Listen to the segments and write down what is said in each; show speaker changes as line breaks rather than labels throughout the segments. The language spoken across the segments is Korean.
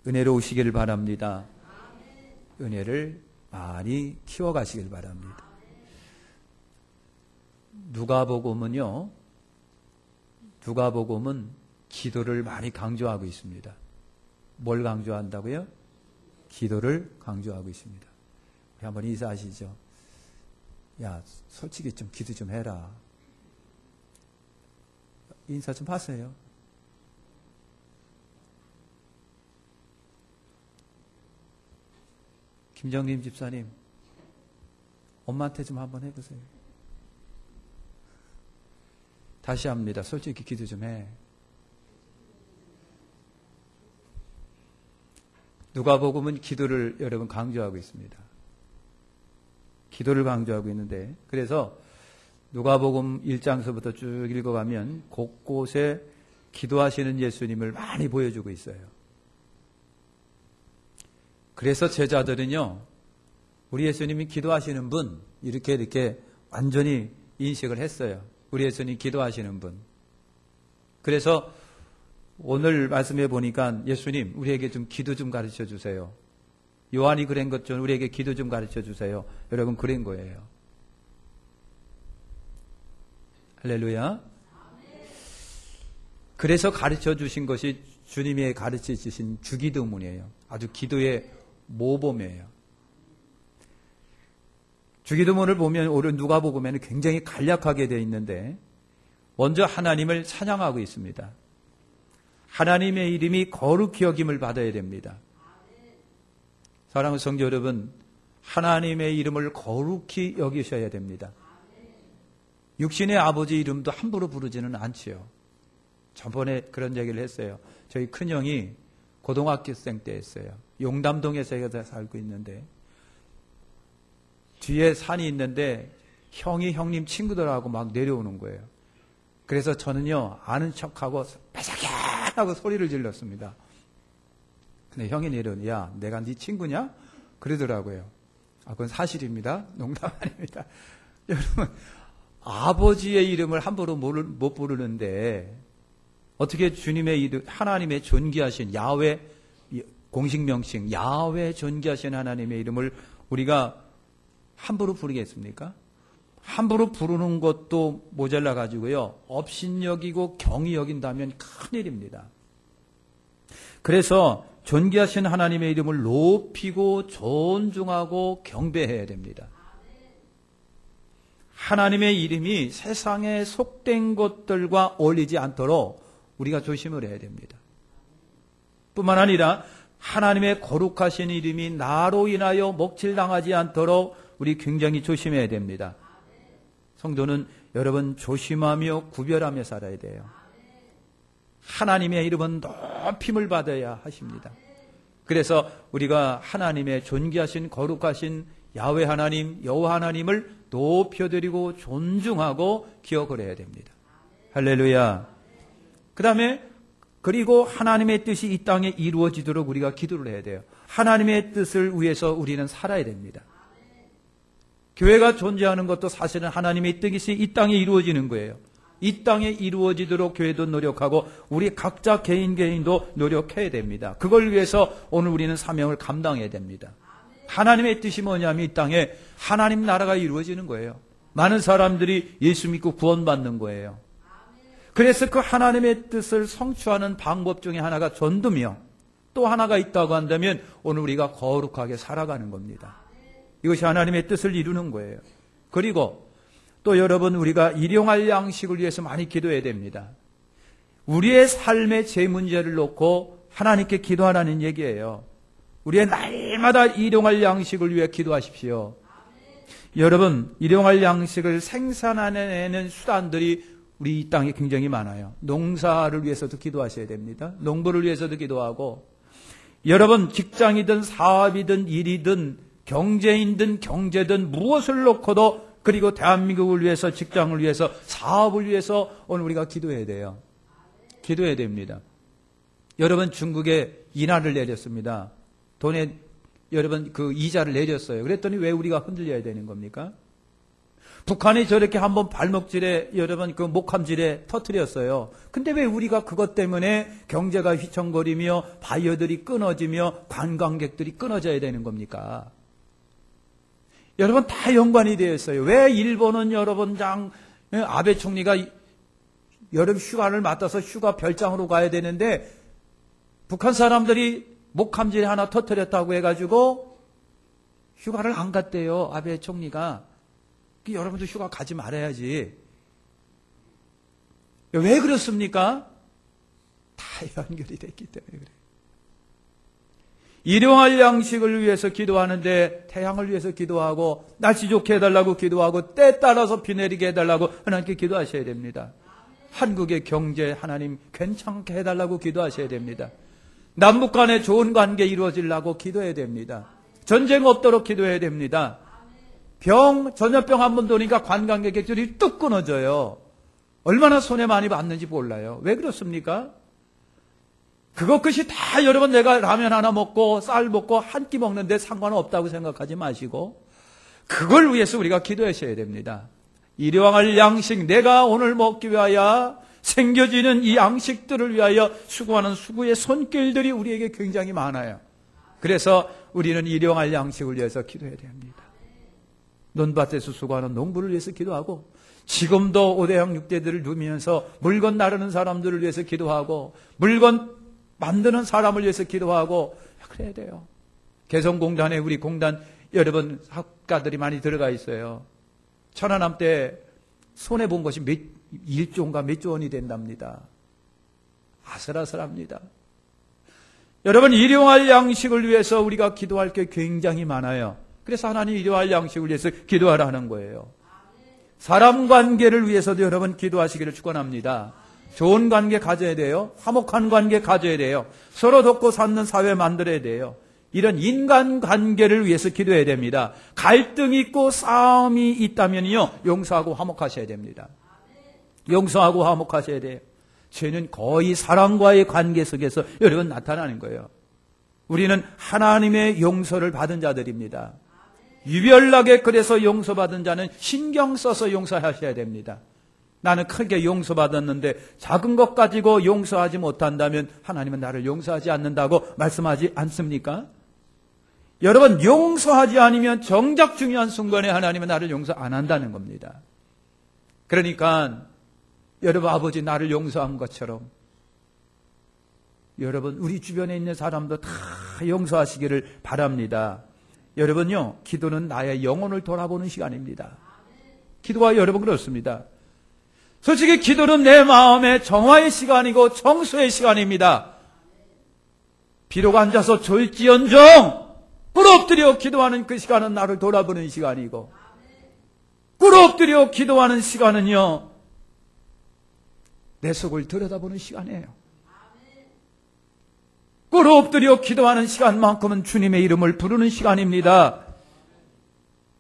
은혜로우시길 바랍니다. 은혜를 많이 키워가시길 바랍니다. 누가복음은요, 누가복음은 기도를 많이 강조하고 있습니다. 뭘 강조한다고요? 기도를 강조하고 있습니다. 우리 한번 인사하시죠. 야, 솔직히 좀 기도 좀 해라. 인사 좀 하세요. 김정림 집사님, 엄마한테 좀 한번 해보세요. 다시 합니다. 솔직히 기도 좀 해. 누가복음은 기도를 여러분 강조하고 있습니다. 기도를 강조하고 있는데, 그래서 누가복음 1장서부터 쭉 읽어가면 곳곳에 기도하시는 예수님을 많이 보여주고 있어요. 그래서 제자들은요, 우리 예수님이 기도하시는 분, 이렇게 완전히 인식을 했어요. 우리 예수님 기도하시는 분. 그래서 오늘 말씀해 보니까 예수님, 우리에게 좀 기도 좀 가르쳐 주세요. 요한이 그런 것처럼 우리에게 기도 좀 가르쳐 주세요. 여러분, 그런 거예요. 할렐루야. 그래서 가르쳐 주신 것이 주님이 가르쳐 주신 주기도문이에요. 아주 기도의 모범이에요. 주기도문을 보면 오늘 누가복음에는 굉장히 간략하게 되어 있는데, 먼저 하나님을 찬양하고 있습니다. 하나님의 이름이 거룩히 여김을 받아야 됩니다. 사랑하는 성도 여러분, 하나님의 이름을 거룩히 여기셔야 됩니다. 육신의 아버지 이름도 함부로 부르지는 않지요. 저번에 그런 얘기를 했어요. 저희 큰형이 고등학교생 때 했어요. 용담동에서 살고 있는데 뒤에 산이 있는데 형이 형님 친구들하고 막 내려오는 거예요. 그래서 저는요, 아는 척하고 바삭해 하고 소리를 질렀습니다. 근데 형이 내려오니, 야, 내가 네 친구냐? 그러더라고요. 아, 그건 사실입니다. 농담 아닙니다. 여러분, 아버지의 이름을 함부로 못 부르는데 어떻게 주님의 이름, 하나님의 존귀하신 야훼, 공식 명칭 야훼 존귀하신 하나님의 이름을 우리가 함부로 부르겠습니까? 함부로 부르는 것도 모자라 가지고요, 업신여기고 경히 여긴다면 큰일입니다. 그래서 존귀하신 하나님의 이름을 높이고 존중하고 경배해야 됩니다. 하나님의 이름이 세상에 속된 것들과 어울리지 않도록 우리가 조심을 해야 됩니다. 뿐만 아니라 하나님의 거룩하신 이름이 나로 인하여 먹칠당하지 않도록 우리 굉장히 조심해야 됩니다. 성도는 여러분 조심하며 구별하며 살아야 돼요. 하나님의 이름은 높임을 받아야 하십니다. 그래서 우리가 하나님의 존귀하신 거룩하신 야훼 하나님, 여호와 하나님을 높여드리고 존중하고 기억을 해야 됩니다. 할렐루야. 그 다음에 그리고 하나님의 뜻이 이 땅에 이루어지도록 우리가 기도를 해야 돼요. 하나님의 뜻을 위해서 우리는 살아야 됩니다. 교회가 존재하는 것도 사실은 하나님의 뜻이 이 땅에 이루어지는 거예요. 이 땅에 이루어지도록 교회도 노력하고 우리 각자 개인도 노력해야 됩니다. 그걸 위해서 오늘 우리는 사명을 감당해야 됩니다. 하나님의 뜻이 뭐냐면 이 땅에 하나님 나라가 이루어지는 거예요. 많은 사람들이 예수 믿고 구원받는 거예요. 그래서 그 하나님의 뜻을 성취하는 방법 중에 하나가 전도며, 또 하나가 있다고 한다면 오늘 우리가 거룩하게 살아가는 겁니다. 이것이 하나님의 뜻을 이루는 거예요. 그리고 또 여러분, 우리가 일용할 양식을 위해서 많이 기도해야 됩니다. 우리의 삶의 제 문제를 놓고 하나님께 기도하라는 얘기예요. 우리의 날마다 일용할 양식을 위해 기도하십시오. 여러분, 일용할 양식을 생산하는 수단들이 우리 이 땅에 굉장히 많아요. 농사를 위해서도 기도하셔야 됩니다. 농부를 위해서도 기도하고, 여러분 직장이든 사업이든 일이든 경제인든 경제든 무엇을 놓고도, 그리고 대한민국을 위해서, 직장을 위해서, 사업을 위해서 오늘 우리가 기도해야 돼요. 기도해야 됩니다. 여러분, 중국에 인하를 내렸습니다. 돈에 여러분 그 이자를 내렸어요. 그랬더니 왜 우리가 흔들려야 되는 겁니까? 북한이 저렇게 한번 발목질에, 여러분 그 목함질에 터뜨렸어요. 근데 왜 우리가 그것 때문에 경제가 휘청거리며 바이어들이 끊어지며 관광객들이 끊어져야 되는 겁니까? 여러분 다 연관이 되어 있어요. 왜 일본은 여러분 아베 총리가 여름 휴가를 맡아서 휴가 별장으로 가야 되는데 북한 사람들이 목함질 하나 터뜨렸다고 해가지고 휴가를 안 갔대요. 아베 총리가. 여러분도 휴가 가지 말아야지. 왜 그렇습니까? 다 연결이 됐기 때문에 그래요. 일용할 양식을 위해서 기도하는데 태양을 위해서 기도하고 날씨 좋게 해달라고 기도하고 때 따라서 비 내리게 해달라고 하나님께 기도하셔야 됩니다. 한국의 경제 하나님 괜찮게 해달라고 기도하셔야 됩니다. 남북 간에 좋은 관계 이루어지려고 기도해야 됩니다. 전쟁 없도록 기도해야 됩니다. 전염병 한 번 도니까 관광객들이 뚝 끊어져요. 얼마나 손해 많이 받는지 몰라요. 왜 그렇습니까? 그것이 다 여러분 내가 라면 하나 먹고 쌀 먹고 한 끼 먹는데 상관없다고 생각하지 마시고 그걸 위해서 우리가 기도하셔야 됩니다. 일용할 양식 내가 오늘 먹기 위하여 생겨지는 이 양식들을 위하여 수고하는 수고의 손길들이 우리에게 굉장히 많아요. 그래서 우리는 일용할 양식을 위해서 기도해야 됩니다. 논밭에서 수고하는 농부를 위해서 기도하고 지금도 5대양 6대들을 누리면서 물건 나르는 사람들을 위해서 기도하고 물건 만드는 사람을 위해서 기도하고 그래야 돼요. 개성공단에 우리 공단 여러분 학과들이 많이 들어가 있어요. 천안함 때 손해본 것이 1조인가 몇 조 원이 된답니다. 아슬아슬합니다. 여러분 일용할 양식을 위해서 우리가 기도할 게 굉장히 많아요. 그래서 하나님 일용할 양식을 위해서 기도하라는 거예요. 사람 관계를 위해서도 여러분 기도하시기를 축원합니다. 좋은 관계 가져야 돼요. 화목한 관계 가져야 돼요. 서로 돕고 사는 사회 만들어야 돼요. 이런 인간 관계를 위해서 기도해야 됩니다. 갈등이 있고 싸움이 있다면요 용서하고 화목하셔야 됩니다. 용서하고 화목하셔야 돼요. 죄는 거의 사람과의 관계 속에서 여러분 나타나는 거예요. 우리는 하나님의 용서를 받은 자들입니다. 유별나게 그래서 용서받은 자는 신경 써서 용서하셔야 됩니다. 나는 크게 용서받았는데 작은 것 가지고 용서하지 못한다면 하나님은 나를 용서하지 않는다고 말씀하지 않습니까? 여러분 용서하지 않으면 정작 중요한 순간에 하나님은 나를 용서 안 한다는 겁니다. 그러니까 여러분 아버지 나를 용서한 것처럼 여러분 우리 주변에 있는 사람도 다 용서하시기를 바랍니다. 여러분요 기도는 나의 영혼을 돌아보는 시간입니다. 기도가 여러분 그렇습니다. 솔직히 기도는 내 마음의 정화의 시간이고 청소의 시간입니다. 비록 앉아서 졸지언정 꿇어 엎드려 기도하는 그 시간은 나를 돌아보는 시간이고 꿇어 엎드려 기도하는 시간은요 내 속을 들여다보는 시간이에요. 꿇어 엎드려 기도하는 시간만큼은 주님의 이름을 부르는 시간입니다.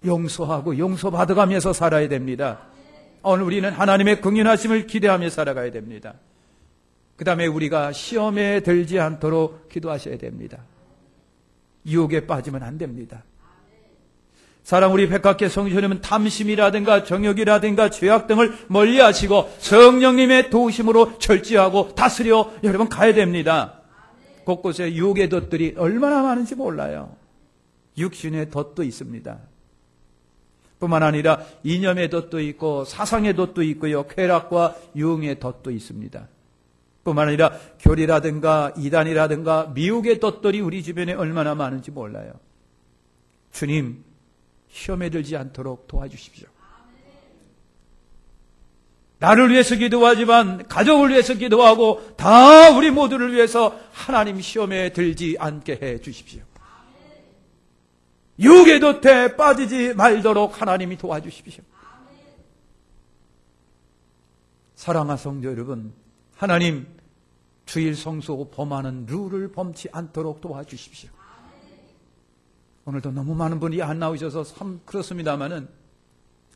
용서하고 용서받아가면서 살아야 됩니다. 오늘 우리는 하나님의 긍휼하심을 기대하며 살아가야 됩니다. 그 다음에 우리가 시험에 들지 않도록 기도하셔야 됩니다. 유혹에 빠지면 안 됩니다. 사랑 우리 백학계 성도님은 탐심이라든가 정욕이라든가 죄악 등을 멀리하시고 성령님의 도우심으로 절제하고 다스려 여러분 가야 됩니다. 곳곳에 유혹의 덫들이 얼마나 많은지 몰라요. 육신의 덫도 있습니다. 뿐만 아니라 이념의 덫도 있고 사상의 덫도 있고요. 쾌락과 유흥의 덫도 있습니다. 뿐만 아니라 교리라든가 이단이라든가 미혹의 덫들이 우리 주변에 얼마나 많은지 몰라요. 주님 시험에 들지 않도록 도와주십시오. 나를 위해서 기도하지만 가족을 위해서 기도하고 다 우리 모두를 위해서 하나님 시험에 들지 않게 해 주십시오. 유혹의 덫에 빠지지 말도록 하나님이 도와주십시오. 사랑하는 성도 여러분, 하나님 주일 성수 범하는 룰을 범치 않도록 도와주십시오. 오늘도 너무 많은 분이 안 나오셔서 참 그렇습니다마는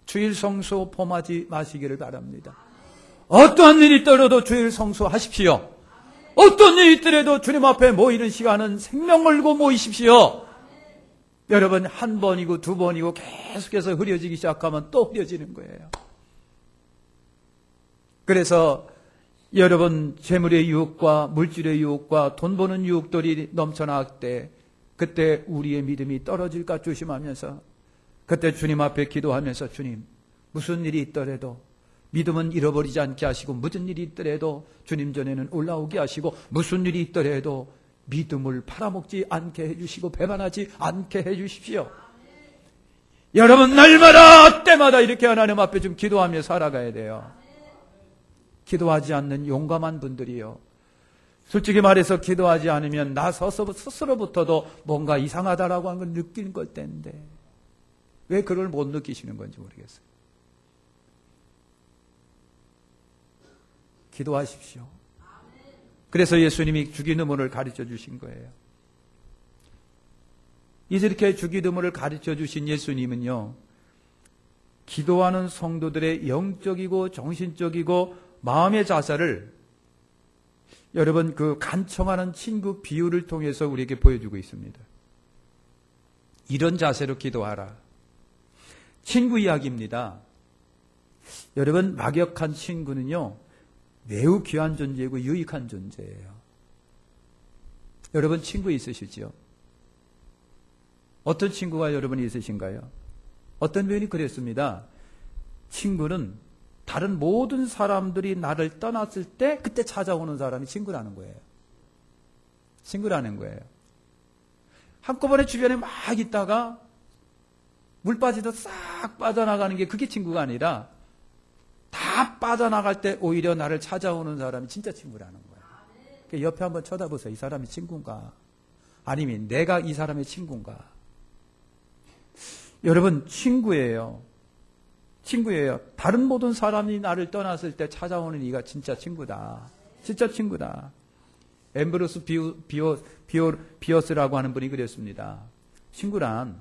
주일 성수 범하지 마시기를 바랍니다. 어떠한 일이 있더라도 주일 성수하십시오. 어떤 일이 있더라도 주님 앞에 모이는 시간은 생명 걸고 모이십시오. 여러분, 한 번이고 두 번이고 계속해서 흐려지기 시작하면 또 흐려지는 거예요. 그래서 여러분, 재물의 유혹과 물질의 유혹과 돈 버는 유혹들이 넘쳐나갈 때, 그때 우리의 믿음이 떨어질까 조심하면서, 그때 주님 앞에 기도하면서, 주님, 무슨 일이 있더라도 믿음은 잃어버리지 않게 하시고, 무슨 일이 있더라도 주님 전에는 올라오게 하시고, 무슨 일이 있더라도 믿음을 팔아먹지 않게 해주시고 배반하지 않게 해주십시오. 여러분, 날마다 때마다 이렇게 하나님 앞에 좀 기도하며 살아가야 돼요. 기도하지 않는 용감한 분들이요, 솔직히 말해서 기도하지 않으면 나 스스로부터도 뭔가 이상하다라고 하는 걸 느끼는 걸 텐데 왜 그걸 못 느끼시는 건지 모르겠어요. 기도하십시오. 그래서 예수님이 주기도문을 가르쳐 주신 거예요. 이제 이렇게 주기도문을 가르쳐 주신 예수님은요, 기도하는 성도들의 영적이고 정신적이고 마음의 자세를 여러분, 그 간청하는 친구 비유를 통해서 우리에게 보여주고 있습니다. 이런 자세로 기도하라. 친구 이야기입니다. 여러분, 막역한 친구는요, 매우 귀한 존재이고 유익한 존재예요. 여러분, 친구 있으시죠? 어떤 친구가 여러분이 있으신가요? 어떤 분이 그랬습니다. 친구는 다른 모든 사람들이 나를 떠났을 때 그때 찾아오는 사람이 친구라는 거예요. 친구라는 거예요. 한꺼번에 주변에 막 있다가 물 빠지듯 싹 빠져나가는 게 그게 친구가 아니라 다 빠져나갈 때 오히려 나를 찾아오는 사람이 진짜 친구라는 거예요. 그러니까 옆에 한번 쳐다보세요. 이 사람이 친구인가? 아니면 내가 이 사람의 친구인가? 여러분, 친구예요. 친구예요. 다른 모든 사람이 나를 떠났을 때 찾아오는 이가 진짜 친구다. 진짜 친구다. 엠브로스 비오스라고 하는 분이 그랬습니다. 친구란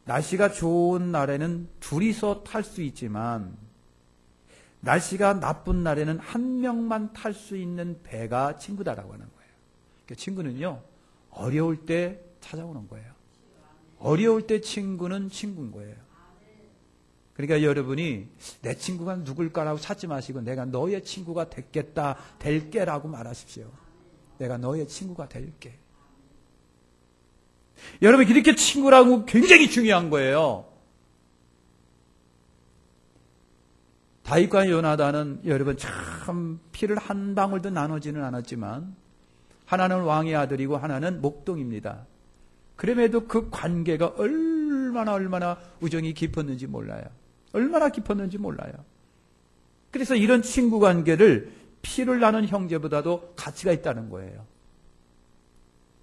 날씨가 좋은 날에는 둘이서 탈 수 있지만 날씨가 나쁜 날에는 한 명만 탈 수 있는 배가 친구다라고 하는 거예요. 그러니까 친구는요, 어려울 때 찾아오는 거예요. 어려울 때 친구는 친구인 거예요. 그러니까 여러분이 내 친구가 누굴까라고 찾지 마시고 내가 너의 친구가 될게라고 말하십시오. 내가 너의 친구가 될게. 여러분, 이렇게 친구라고 굉장히 중요한 거예요. 다윗과 요나단은 여러분 참 피를 한 방울도 나누지는 않았지만 하나는 왕의 아들이고 하나는 목동입니다. 그럼에도 그 관계가 얼마나 우정이 깊었는지 몰라요. 얼마나 깊었는지 몰라요. 그래서 이런 친구 관계를 피를 나눈 형제보다도 가치가 있다는 거예요.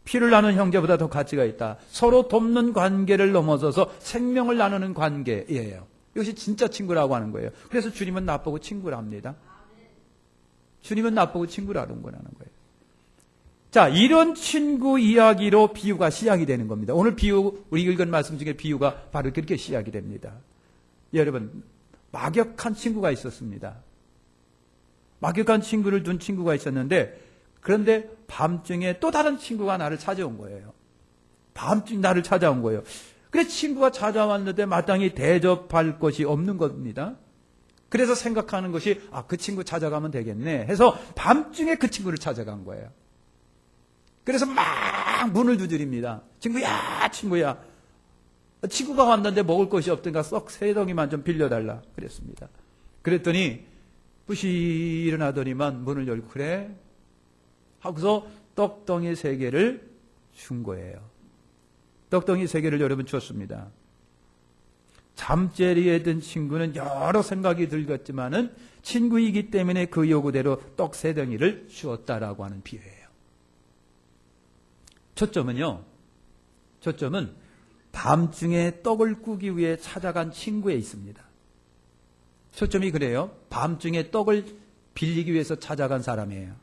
피를 나눈 형제보다 더 가치가 있다. 서로 돕는 관계를 넘어서서 생명을 나누는 관계예요. 이것이 진짜 친구라고 하는 거예요. 그래서 주님은 나보고 친구랍니다. 주님은 나보고 친구라는 거라는 거예요. 자, 이런 친구 이야기로 비유가 시작이 되는 겁니다. 오늘 비유, 우리 읽은 말씀 중에 비유가 바로 그렇게 시작이 됩니다. 여러분, 막역한 친구가 있었습니다. 막역한 친구를 둔 친구가 있었는데, 그런데 밤중에 또 다른 친구가 나를 찾아온 거예요. 밤중에 나를 찾아온 거예요. 그래서 친구가 찾아왔는데 마땅히 대접할 것이 없는 겁니다. 그래서 생각하는 것이, 그 친구 찾아가면 되겠네 해서 밤중에 그 친구를 찾아간 거예요. 그래서 막 문을 두드립니다. 친구야, 친구야. 친구가 왔는데 먹을 것이 없으니까 썩 세 덩이만 좀 빌려달라 그랬습니다. 그랬더니 부시 일어나더니만 문을 열고 그래? 하고서 떡덩이 3개를 준 거예요. 떡덩이 3개를 여러분 줬습니다. 잠자리에 든 친구는 여러 생각이 들겠지만은 친구이기 때문에 그 요구대로 떡 3덩이를 주었다라고 하는 비유예요. 초점은 밤중에 떡을 꾸기 위해 찾아간 친구에 있습니다. 초점이 그래요. 밤중에 떡을 빌리기 위해서 찾아간 사람이에요.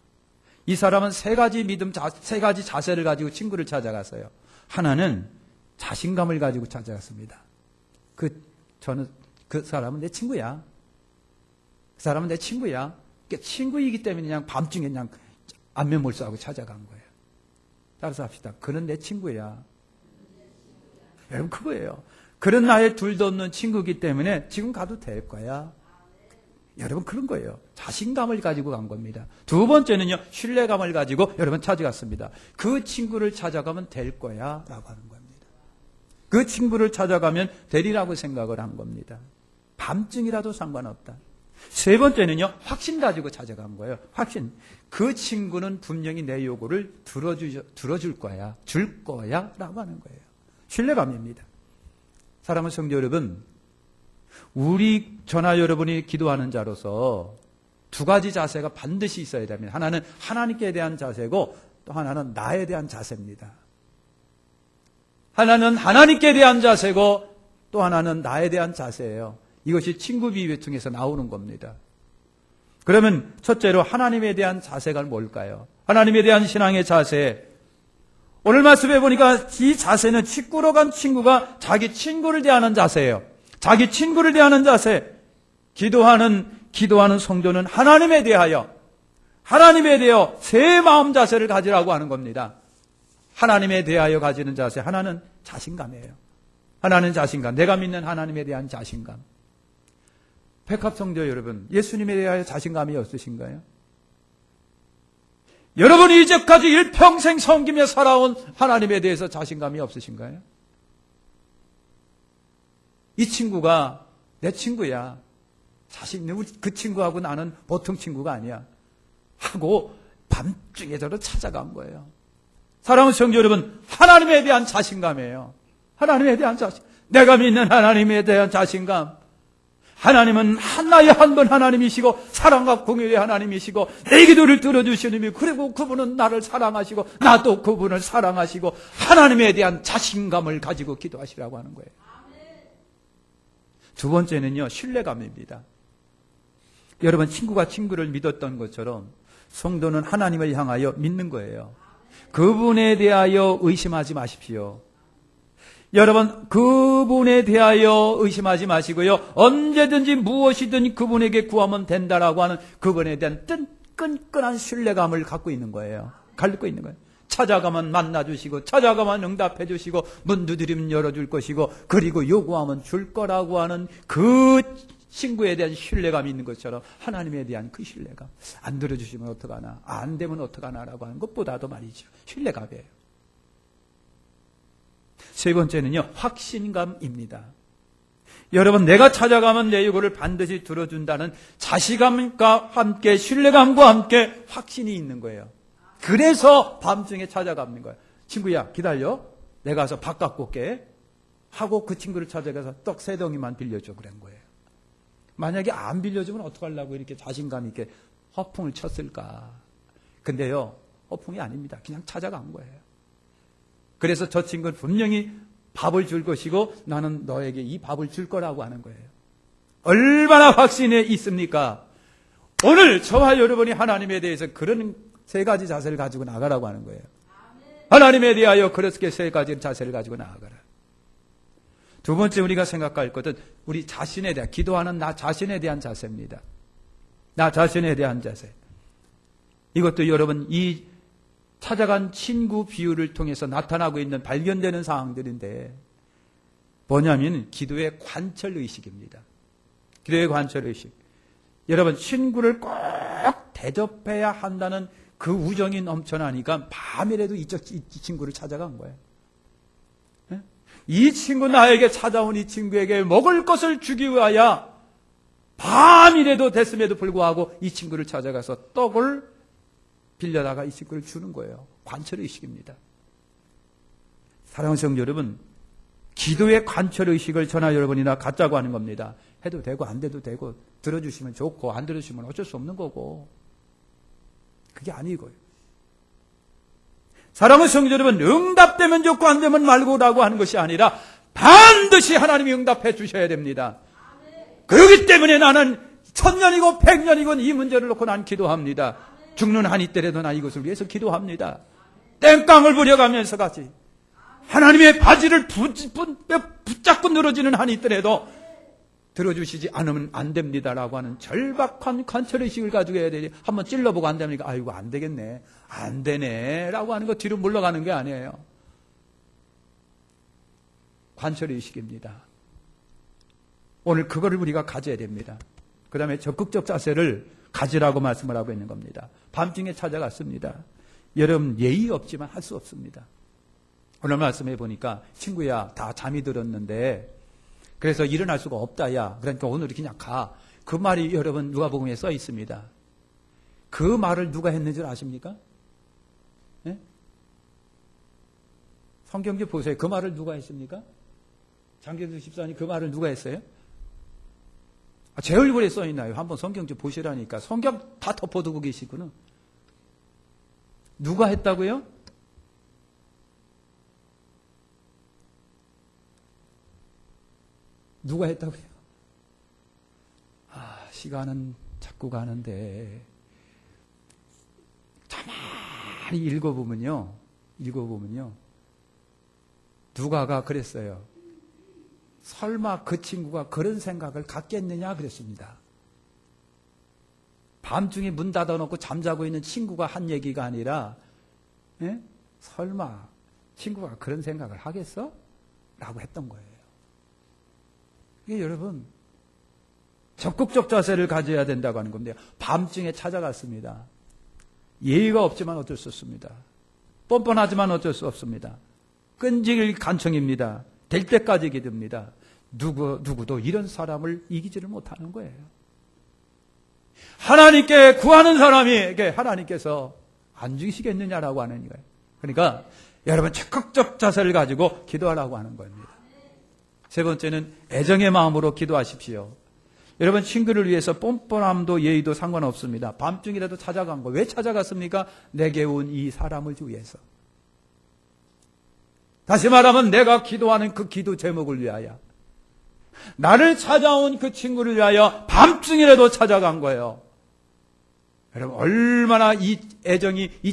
이 사람은 3가지 믿음, 3가지 자세를 가지고 친구를 찾아갔어요. 하나는 자신감을 가지고 찾아갔습니다. 저는 그 사람은 내 친구야. 그 사람은 내 친구야. 그러니까 친구이기 때문에 그냥 밤중에 그냥 안면몰수하고 찾아간 거예요. 따라서 합시다. 그는 내 친구야. 여러분 그거예요. 그런 나의 둘도 없는 친구이기 때문에 지금 가도 될 거야. 여러분 그런 거예요. 자신감을 가지고 간 겁니다. 두 번째는요, 신뢰감을 가지고 여러분 찾아갔습니다. 그 친구를 찾아가면 될 거야 라고 하는 겁니다. 그 친구를 찾아가면 되리라고 생각을 한 겁니다. 밤중이라도 상관없다. 세 번째는요, 확신 가지고 찾아간 거예요. 확신. 그 친구는 분명히 내 요구를 들어줄 거야, 줄 거야 라고 하는 거예요. 신뢰감입니다. 사랑하는 성도 여러분, 우리 저나 여러분이 기도하는 자로서 두 가지 자세가 반드시 있어야 됩니다. 하나는 하나님께 대한 자세고 또 하나는 나에 대한 자세입니다. 하나는 하나님께 대한 자세고 또 하나는 나에 대한 자세예요. 이것이 친구 비유에 통해서 나오는 겁니다. 그러면 첫째로 하나님에 대한 자세가 뭘까요? 하나님에 대한 신앙의 자세. 오늘 말씀해 보니까 이 자세는 직구로 간 친구가 자기 친구를 대하는 자세예요. 자기 친구를 대하는 자세. 기도하는 성도는 하나님에 대하여 새 마음 자세를 가지라고 하는 겁니다. 하나님에 대하여 가지는 자세. 하나는 자신감이에요. 하나는 자신감. 내가 믿는 하나님에 대한 자신감. 백합성도 여러분, 예수님에 대하여 자신감이 없으신가요? 여러분이 이제까지 일평생 섬기며 살아온 하나님에 대해서 자신감이 없으신가요? 이 친구가 내 친구야. 사실 그 친구하고 나는 보통 친구가 아니야. 하고 밤중에 저를 찾아간 거예요. 사랑하는 성도 여러분, 하나님에 대한 자신감이에요. 하나님에 대한 자신. 내가 믿는 하나님에 대한 자신감. 하나님은 하나의 한 분 하나님이시고 사랑과 공의의 하나님이시고 내 기도를 들어주시는 분, 그리고 그분은 나를 사랑하시고 나도 그분을 사랑하시고 하나님에 대한 자신감을 가지고 기도하시라고 하는 거예요. 두 번째는요, 신뢰감입니다. 여러분, 친구가 친구를 믿었던 것처럼 성도는 하나님을 향하여 믿는 거예요. 그분에 대하여 의심하지 마십시오. 여러분, 그분에 대하여 의심하지 마시고요, 언제든지 무엇이든 그분에게 구하면 된다라고 하는 그분에 대한 끈끈한 신뢰감을 갖고 있는 거예요. 갖고 있는 거예요. 찾아가면 만나주시고 찾아가면 응답해주시고 문 두드리면 열어줄 것이고 그리고 요구하면 줄 거라고 하는 그 친구에 대한 신뢰감이 있는 것처럼 하나님에 대한 그 신뢰감. 안 들어주시면 어떡하나, 안 되면 어떡하나라고 하는 것보다도 말이죠, 신뢰감이에요. 세 번째는요, 확신감입니다. 여러분, 내가 찾아가면 내 요구를 반드시 들어준다는 자신감과 함께 신뢰감과 함께 확신이 있는 거예요. 그래서 밤중에 찾아가는 거예요. 친구야, 기다려. 내가 가서 밥 갖고 올게. 하고 그 친구를 찾아가서 떡 3덩이만 빌려줘. 그런 거예요. 만약에 안 빌려주면 어떡하려고 이렇게 자신감 있게 허풍을 쳤을까. 근데요, 허풍이 아닙니다. 그냥 찾아간 거예요. 그래서 저 친구는 분명히 밥을 줄 것이고 나는 너에게 이 밥을 줄 거라고 하는 거예요. 얼마나 확신에 있습니까? 오늘 저와 여러분이 하나님에 대해서 그런 3가지 자세를 가지고 나가라고 하는 거예요. 하나님에 대하여 그렇게 3가지 자세를 가지고 나아가라. 두 번째 우리가 생각할 것은 우리 자신에 대한, 기도하는 나 자신에 대한 자세입니다. 나 자신에 대한 자세. 이것도 여러분 이 찾아간 친구 비유를 통해서 나타나고 있는 발견되는 사항들인데 뭐냐면 기도의 관철의식입니다. 기도의 관철의식. 여러분, 친구를 꼭 대접해야 한다는 그 우정이 넘쳐나니까 밤이라도 이 친구를 찾아간 거예요. 이 친구, 나에게 찾아온 이 친구에게 먹을 것을 주기 위하여 밤이라도 됐음에도 불구하고 이 친구를 찾아가서 떡을 빌려다가 이 친구를 주는 거예요. 관철의식입니다. 사랑하는 성도 여러분, 기도의 관철의식을 저나 여러분이나 갖자고 하는 겁니다. 해도 되고 안 돼도 되고 들어주시면 좋고 안 들어주시면 어쩔 수 없는 거고, 그게 아니고요. 사랑하는 성도 여러분, 응답되면 좋고 안 되면 말고라고 하는 것이 아니라 반드시 하나님이 응답해 주셔야 됩니다. 그렇기 때문에 나는 1000년이고 100년이고 이 문제를 놓고 난 기도합니다. 죽는 한이 때라도 나 이것을 위해서 기도합니다. 땡깡을 부려가면서 같이 하나님의 바지를 붙잡고 늘어지는 한이 있더라도 들어주시지 않으면 안 됩니다라고 하는 절박한 관철의식을 가지고 해야 되지. 한번 찔러보고 안 되니까 아이고 안 되겠네, 안 되네 라고 하는 거 뒤로 물러가는 게 아니에요. 관철의식입니다. 오늘 그거를 우리가 가져야 됩니다. 그 다음에 적극적 자세를 가지라고 말씀을 하고 있는 겁니다. 밤중에 찾아갔습니다. 여러분 예의 없지만 할 수 없습니다. 오늘 말씀해 보니까 친구야 다 잠이 들었는데 그래서 일어날 수가 없다 야 그러니까 오늘 그냥 가. 그 말이 여러분 누가복음에 써 있습니다. 그 말을 누가 했는 줄 아십니까? 네? 성경 좀 보세요. 그 말을 누가 했습니까? 장경수 집사님 그 말을 누가 했어요? 제 얼굴에 써 있나요? 한번 성경 좀 보시라니까. 성경 다 덮어두고 계시구나. 누가 했다고요? 누가 했다고요? 시간은 자꾸 가는데 가만히 읽어보면요. 누가가 그랬어요. 설마 그 친구가 그런 생각을 갖겠느냐 그랬습니다. 밤중에 문 닫아놓고 잠자고 있는 친구가 한 얘기가 아니라 설마 친구가 그런 생각을 하겠어? 라고 했던 거예요. 이게 여러분 적극적 자세를 가져야 된다고 하는 겁니다. 밤중에 찾아갔습니다. 예의가 없지만 어쩔 수 없습니다. 뻔뻔하지만 어쩔 수 없습니다. 끈질 간청입니다. 될 때까지 기도입니다. 누구도 이런 사람을 이기지를 못하는 거예요. 하나님께 구하는 사람에게 하나님께서 안 주시겠느냐라고 하는 거예요. 그러니까 여러분 적극적 자세를 가지고 기도하라고 하는 겁니다. 세 번째는 애정의 마음으로 기도하십시오. 여러분 친구를 위해서 뻔뻔함도 예의도 상관없습니다. 밤중이라도 찾아간 거. 왜 찾아갔습니까? 내게 온 이 사람을 위해서. 다시 말하면 내가 기도하는 그 기도 제목을 위하여. 나를 찾아온 그 친구를 위하여 밤중이라도 찾아간 거예요. 여러분 얼마나 이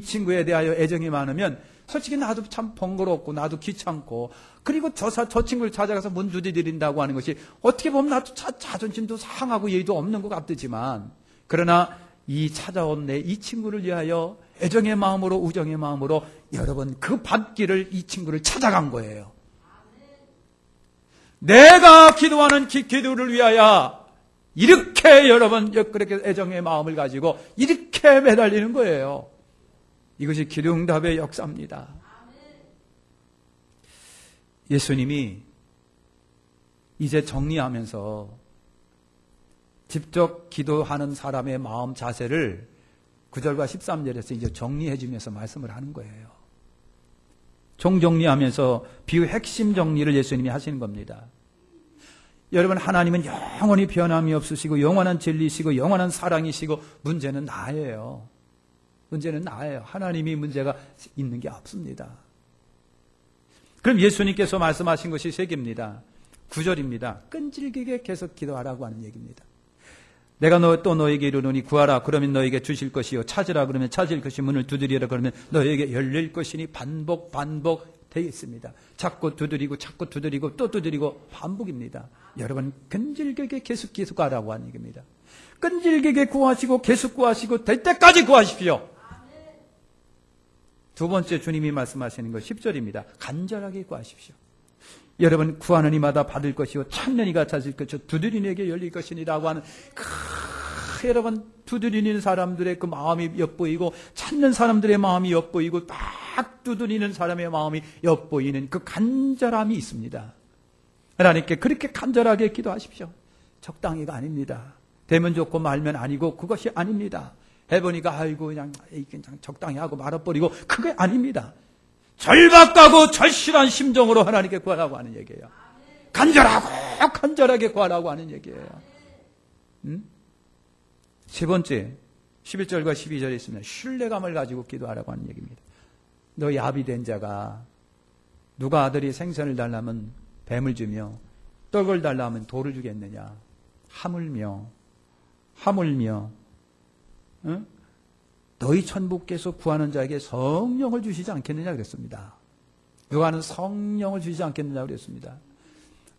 친구에 대하여 애정이 많으면 솔직히 나도 참 번거롭고 나도 귀찮고 그리고 저 친구를 찾아가서 문 두드린다고 하는 것이 어떻게 보면 나도 자존심도 상하고 예의도 없는 것 같지만 그러나 이 찾아온 이 친구를 위하여 애정의 마음으로 우정의 마음으로 여러분 그 밤길을 이 친구를 찾아간 거예요. 내가 기도하는 기도를 위하여 이렇게 여러분 그렇게 애정의 마음을 가지고 이렇게 매달리는 거예요. 이것이 기도응답의 역사입니다. 예수님이 이제 정리하면서 직접 기도하는 사람의 마음 자세를 9절과 13절에서 이제 정리해 주면서 말씀을 하는 거예요. 종정리하면서 비유 핵심 정리를 예수님이 하시는 겁니다. 여러분 하나님은 영원히 변함이 없으시고 영원한 진리시고 영원한 사랑이시고 문제는 나예요. 문제는 나예요. 하나님이 문제가 있는 게 없습니다. 그럼 예수님께서 말씀하신 것이 3개입니다. 9절입니다. 끈질기게 계속 기도하라고 하는 얘기입니다. 내가 또 너에게 이르노니 구하라 그러면 너에게 주실 것이요 찾으라 그러면 찾을 것이 문을 두드리라 그러면 너에게 열릴 것이니 반복 되어 있습니다. 자꾸 두드리고 또 두드리고 반복입니다. 여러분 끈질기게 계속 하라고 하는 얘기입니다. 끈질기게 구하시고 계속 구하시고 될 때까지 구하십시오. 두 번째 주님이 말씀하시는 것 10절입니다. 간절하게 구하십시오. 여러분 구하는 이마다 받을 것이요 찾는 이가 찾을 것이요 두드리는 이에게 열릴 것이니라고 하는 여러분 두드리는 사람들의 그 마음이 엿보이고 찾는 사람들의 마음이 엿보이고 딱 두드리는 사람의 마음이 엿보이는 그 간절함이 있습니다. 하나님께 그렇게 간절하게 기도하십시오. 적당히가 아닙니다. 되면 좋고 말면 아니고 그것이 아닙니다. 해보니까 아이고 그냥 적당히 하고 말아버리고 그게 아닙니다. 절박하고 절실한 심정으로 하나님께 구하라고 하는 얘기예요. 간절하게 구하라고 하는 얘기예요. 세 번째 11절과 12절에 있습니다. 신뢰감을 가지고 기도하라고 하는 얘기입니다. 너 야비된 자가 누가 아들이 생선을 달라면 뱀을 주며 떡을 달라면 돌을 주겠느냐. 하물며 응? 너희 천부께서 구하는 자에게 성령을 주시지 않겠느냐 그랬습니다. 누가는 성령을 주시지 않겠느냐 그랬습니다.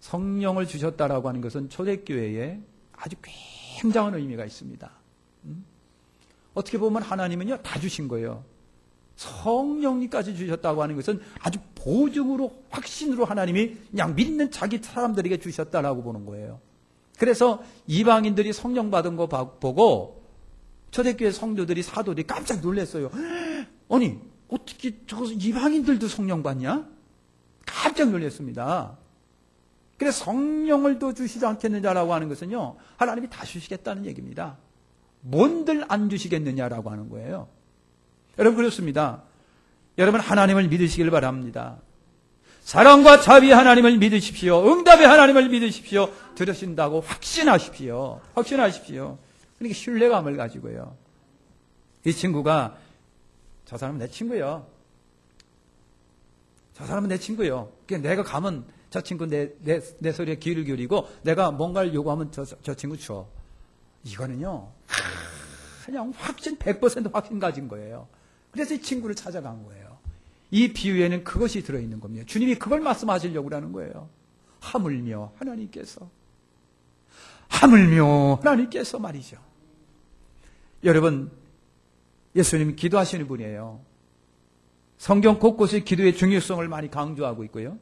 성령을 주셨다라고 하는 것은 초대교회에 아주 굉장한 의미가 있습니다. 어떻게 보면 하나님은요 다 주신 거예요. 성령님까지 주셨다고 하는 것은 아주 보증으로, 확신으로 하나님이 그냥 믿는 자기 사람들에게 주셨다라고 보는 거예요. 그래서 이방인들이 성령 받은 거 보고 초대교회 성도들이, 사도들이 깜짝 놀랐어요. 아니, 어떻게 저 이방인들도 성령 받냐? 깜짝 놀랐습니다. 그래서 성령을 더 주시지 않겠느냐라고 하는 것은요, 하나님이 다 주시겠다는 얘기입니다. 뭔들 안 주시겠느냐라고 하는 거예요. 여러분, 그렇습니다. 여러분, 하나님을 믿으시길 바랍니다. 사랑과 자비의 하나님을 믿으십시오. 응답의 하나님을 믿으십시오. 들으신다고 확신하십시오. 확신하십시오. 그러니까 신뢰감을 가지고요. 이 친구가, 저 사람은 내 친구요. 저 사람은 내 친구요. 그러니까 내가 가면 저 친구 내 소리에 귀를 기울이고 내가 뭔가를 요구하면 저 친구 줘. 이거는요, 그냥 확신, 100% 확신 가진 거예요. 그래서 이 친구를 찾아간 거예요. 이 비유에는 그것이 들어있는 겁니다. 주님이 그걸 말씀하시려고 하는 거예요. 하물며 하나님께서 말이죠. 여러분, 예수님이 기도하시는 분이에요. 성경 곳곳에 기도의 중요성을 많이 강조하고 있고요.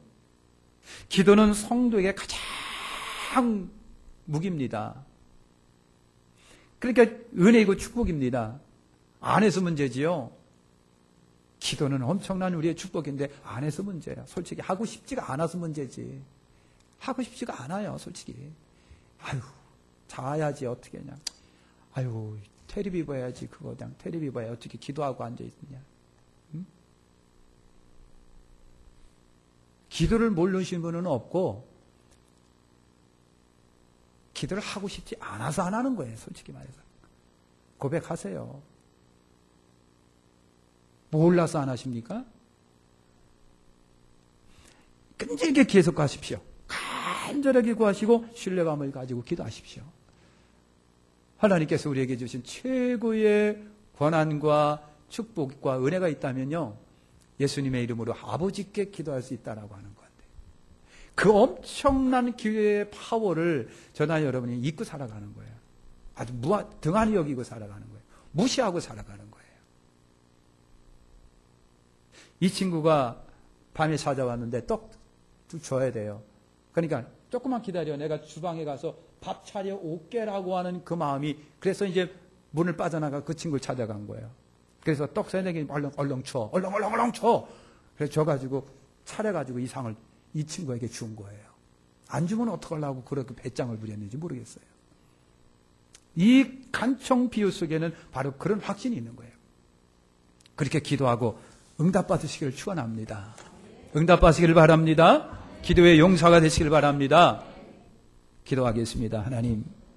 기도는 성도에게 가장 무기입니다. 그러니까 은혜이고 축복입니다. 안에서 문제지요. 기도는 엄청난 우리의 축복인데 안에서 문제야. 솔직히 하고 싶지가 않아서 문제지. 하고 싶지가 않아요, 솔직히. 아유, 자야지 어떻게 그냥. 아유, 테레비 봐야지 그거 그냥 테레비 봐야 어떻게 기도하고 앉아 있느냐. 응? 기도를 모르시는 분은 없고 기도를 하고 싶지 않아서 안 하는 거예요, 솔직히 말해서. 고백하세요. 몰라서 안 하십니까? 끈질게 계속 가십시오. 간절하게 구하시고 신뢰감을 가지고 기도하십시오. 하나님께서 우리에게 주신 최고의 권한과 축복과 은혜가 있다면요, 예수님의 이름으로 아버지께 기도할 수 있다라고 하는 건데, 그 엄청난 기회의 파워를 저나 여러분이 잊고 살아가는 거예요. 아주 등한히 여기고 살아가는 거예요. 무시하고 살아가는 거예요. 이 친구가 밤에 찾아왔는데 떡 줘야 돼요. 그러니까 조금만 기다려. 내가 주방에 가서 밥 차려 올게라고 하는 그 마음이, 그래서 이제 문을 빠져나가 그 친구를 찾아간 거예요. 그래서 떡 세네개 얼렁 쳐. 얼렁 쳐. 그래서 줘가지고 차려가지고 이 상을 이 친구에게 준 거예요. 안 주면 어떡하려고 그렇게 배짱을 부렸는지 모르겠어요. 이 간청 비유 속에는 바로 그런 확신이 있는 거예요. 그렇게 기도하고 응답받으시기를 축원합니다. 응답받으시기를 바랍니다. 기도의 용사가 되시길 바랍니다. 기도하겠습니다. 하나님,